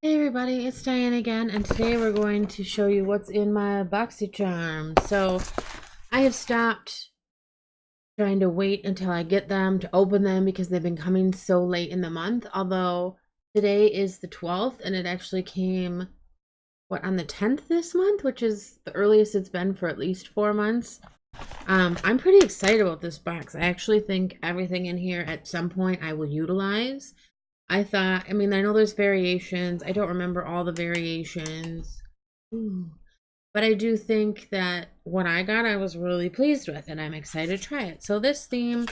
Hey everybody, it's Diane again, and today we're going to show you what's in my Boxy charm. So I have stopped trying to wait until I get them to open them because they've been coming so late in the month. Although today is the 12th and it actually came, on the 10th this month, which is the earliest it's been for at least 4 months. I'm pretty excited about this box. I actually think everything in here at some point I will utilize. I mean, I know there's variations. I don't remember all the variations. Ooh. But I do think that what I got, I was really pleased with, and I'm excited to try it. So this theme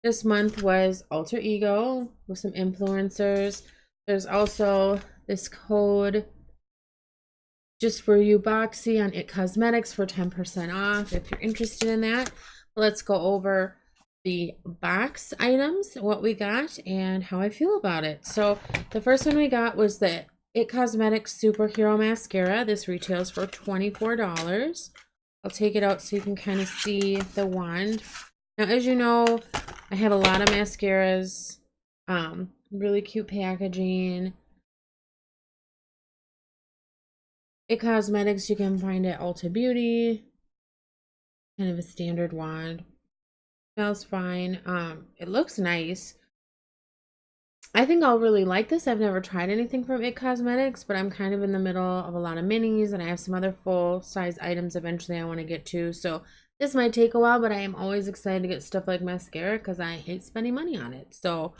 this month was Alter Ego with some influencers. There's also this code just for you, Boxy, on It Cosmetics for 10% off if you're interested in that. Let's go over the box items, what we got, and how I feel about it. So the first one we got was the It Cosmetics Superhero Mascara. This retails for $24. I'll take it out so you can kind of see the wand. Now, as you know, I have a lot of mascaras. Really cute packaging. It Cosmetics, you can find at Ulta Beauty. Kind of a standard wand. Smells fine. It looks nice. I think I'll really like this. I've never tried anything from It Cosmetics, but I'm kind of in the middle of a lot of minis, and I have some other full-size items eventually I want to get to. So this might take a while, but I am always excited to get stuff like mascara because I hate spending money on it. So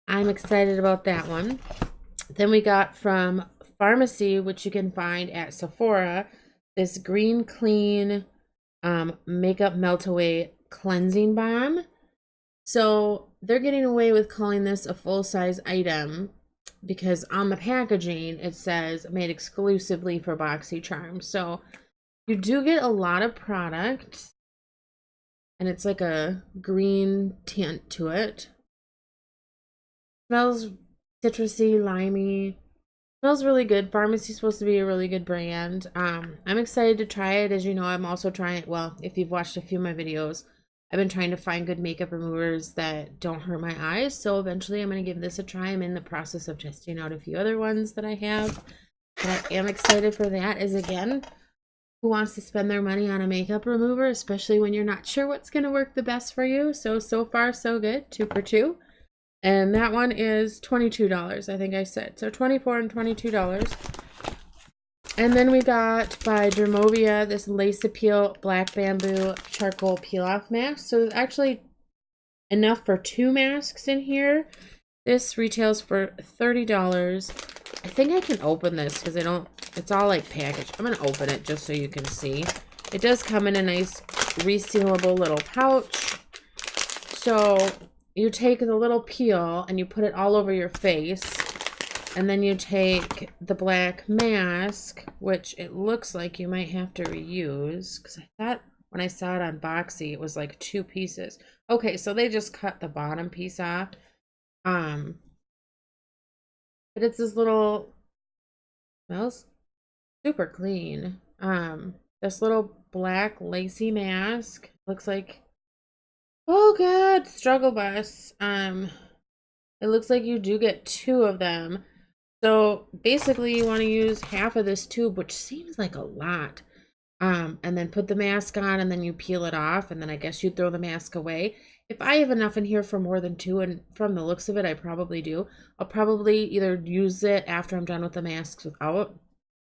I'm excited about that one. Then we got from Pharmacy, which you can find at Sephora, this Green Clean Makeup Melt Away Cleansing Balm. So they're getting away with calling this a full-size item because on the packaging it says made exclusively for Boxy Charms. So you do get a lot of product, and it's like a green tint to it. Smells citrusy, limey. Smells really good. Pharmacy's supposed to be a really good brand. I'm excited to try it. As you know, I'm also trying, well, if you've watched a few of my videos, I've been trying to find good makeup removers that don't hurt my eyes. So eventually I'm going to give this a try. I'm in the process of testing out a few other ones that I have. But I am excited for that, as again, who wants to spend their money on a makeup remover, especially when you're not sure what's going to work the best for you. So far, so good. 2 for 2. And that one is $22, I think I said. So $24 and $22. And then we got by Dermovia this Lace Appeal Black Bamboo Charcoal Peel Off Mask. So there's actually enough for 2 masks in here. This retails for $30. I think I can open this because it's all like packaged. I'm going to open it just so you can see. It does come in a nice resealable little pouch. So you take the little peel and you put it all over your face, and then you take the black mask, which it looks like you might have to reuse, because I thought when I saw it on Boxy it was like 2 pieces. Okay, so they just cut the bottom piece off. But it's this little, smells super clean. This little black lacy mask looks like, oh god, struggle bus. It looks like you do get 2 of them. So basically you want to use half of this tube, which seems like a lot. And then put the mask on, and then you peel it off, and then I guess you throw the mask away. If I have enough in here for more than 2, and from the looks of it, I probably do, I'll probably either use it after I'm done with the masks without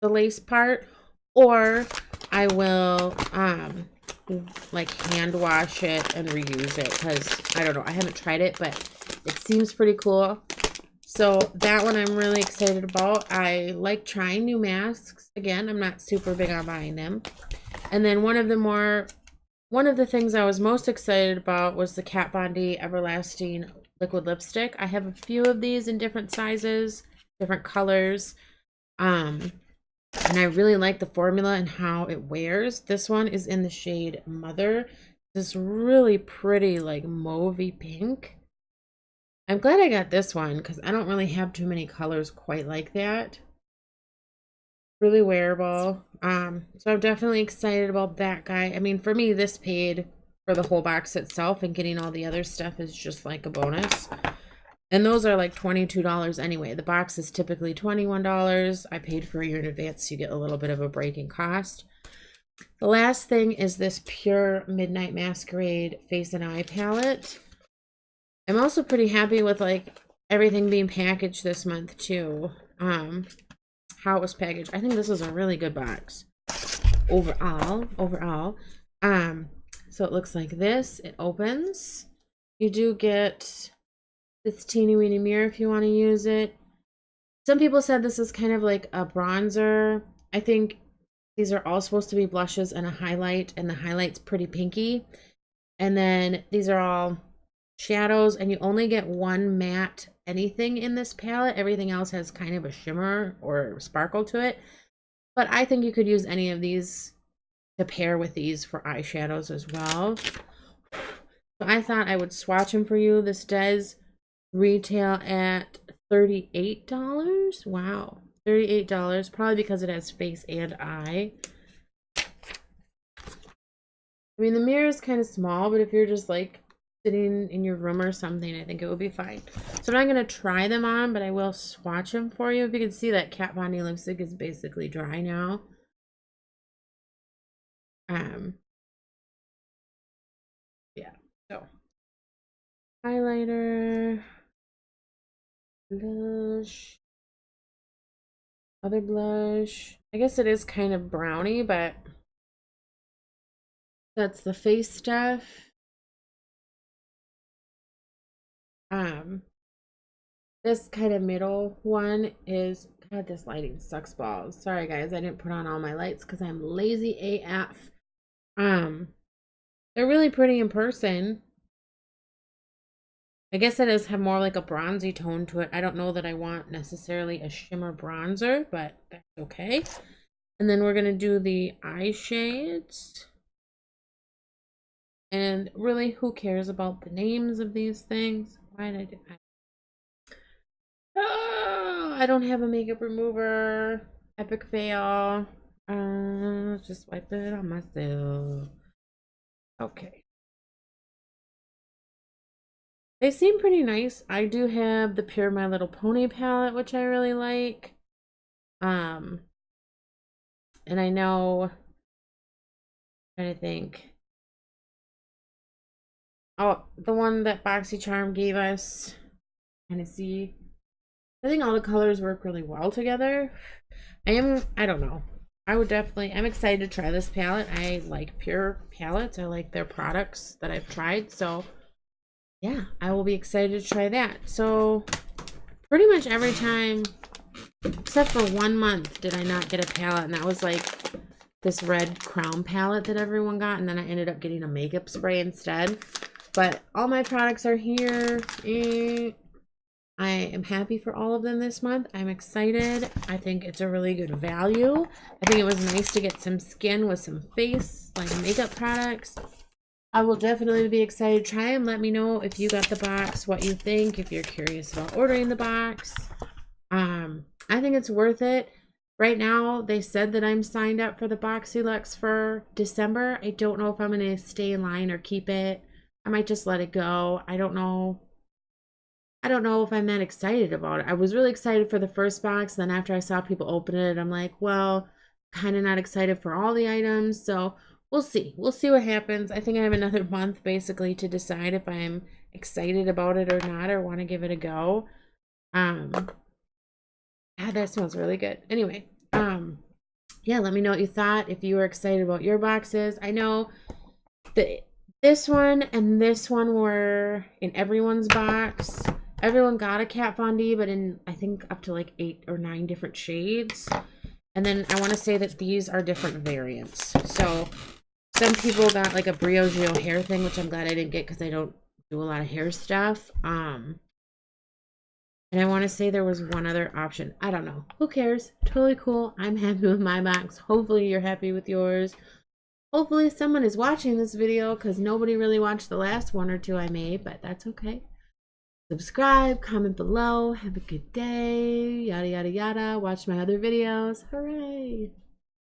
the lace part, or I will like hand wash it and reuse it, because I don't know, I haven't tried it, but it seems pretty cool. So that one I'm really excited about. I like trying new masks. Again, I'm not super big on buying them. And then one of the things I was most excited about was the Kat Von D Everlasting Liquid Lipstick. I have a few of these in different sizes, different colors. And I really like the formula and how it wears. This one is in the shade Mother. This really pretty, like, mauvey pink. I'm glad I got this one because I don't really have too many colors quite like that. Really wearable. So I'm definitely excited about that guy. I mean, for me, this paid for the whole box itself, and getting all the other stuff is just like a bonus. And those are like $22 anyway. The box is typically $21. I paid for a year in advance, so you get a little bit of a break in cost. The last thing is this Pure Midnight Masquerade Face and Eye palette. I'm also pretty happy with like everything being packaged this month too. How it was packaged. I think this is a really good box. Overall. So it looks like this. It opens. You do get this teeny weeny mirror if you want to use it. Some people said this is kind of like a bronzer. I think these are all supposed to be blushes and a highlight, and the highlight's pretty pinky. And then these are all shadows, and you only get one matte anything in this palette. Everything else has kind of a shimmer or sparkle to it. But I think you could use any of these to pair with these for eyeshadows as well. So I thought I would swatch them for you. This does retail at $38. Wow, $38, probably because it has face and eye. I mean, the mirror is kind of small, but if you're just like sitting in your room or something, I think it would be fine. So I'm not going to try them on, but I will swatch them for you. If you can see, that Kat Von D lipstick is basically dry now. Yeah, so highlighter, blush, other blush. I guess it is kind of browny, but that's the face stuff. This kind of middle one is, God, this lighting sucks balls. Sorry guys, I didn't put on all my lights because I'm lazy AF. They're really pretty in person. I guess it does have more like a bronzy tone to it. I don't know that I want necessarily a shimmer bronzer, but that's okay. And then we're gonna do the eye shades. And really, who cares about the names of these things? Why did I do that? Oh, I don't have a makeup remover. Epic fail. Just wipe it on myself. Okay. They seem pretty nice. I do have the Pure My Little Pony palette, which I really like. And I know, I'm trying to think. Oh, the one that Boxy Charm gave us. Kind of see. I think all the colors work really well together. I don't know. I'm excited to try this palette. I like Pure palettes. I like their products that I've tried. So yeah, I will be excited to try that. So pretty much every time, except for 1 month, did I not get a palette. And that was like this red crown palette that everyone got. And then I ended up getting a makeup spray instead. But all my products are here. I am happy for all of them this month. I'm excited. I think it's a really good value. I think it was nice to get some skin with some face, like makeup products. I will definitely be excited to try them. Let me know if you got the box, what you think, if you're curious about ordering the box. I think it's worth it. Right now, they said that I'm signed up for the Boxy Luxe for December. I don't know if I'm going to stay in line or keep it. I might just let it go. I don't know if I'm that excited about it. I was really excited for the first box. Then after I saw people open it, I'm like, well, kind of not excited for all the items. So we'll see. We'll see what happens. I think I have another month basically to decide if I'm excited about it or not, or want to give it a go. God, that smells really good. Anyway, yeah, let me know what you thought. If you were excited about your boxes. I know that this one and this one were in everyone's box. Everyone got a Kat Von D, but in, I think, up to like 8 or 9 different shades. And then I want to say that these are different variants. So some people got like a Briogeo hair thing, which I'm glad I didn't get because I don't do a lot of hair stuff. And I want to say there was one other option. I don't know. Who cares? Totally cool. I'm happy with my box. Hopefully you're happy with yours. Hopefully someone is watching this video because nobody really watched the last 1 or 2 I made, but that's okay. Subscribe, comment below, have a good day, yada yada yada, watch my other videos, hooray!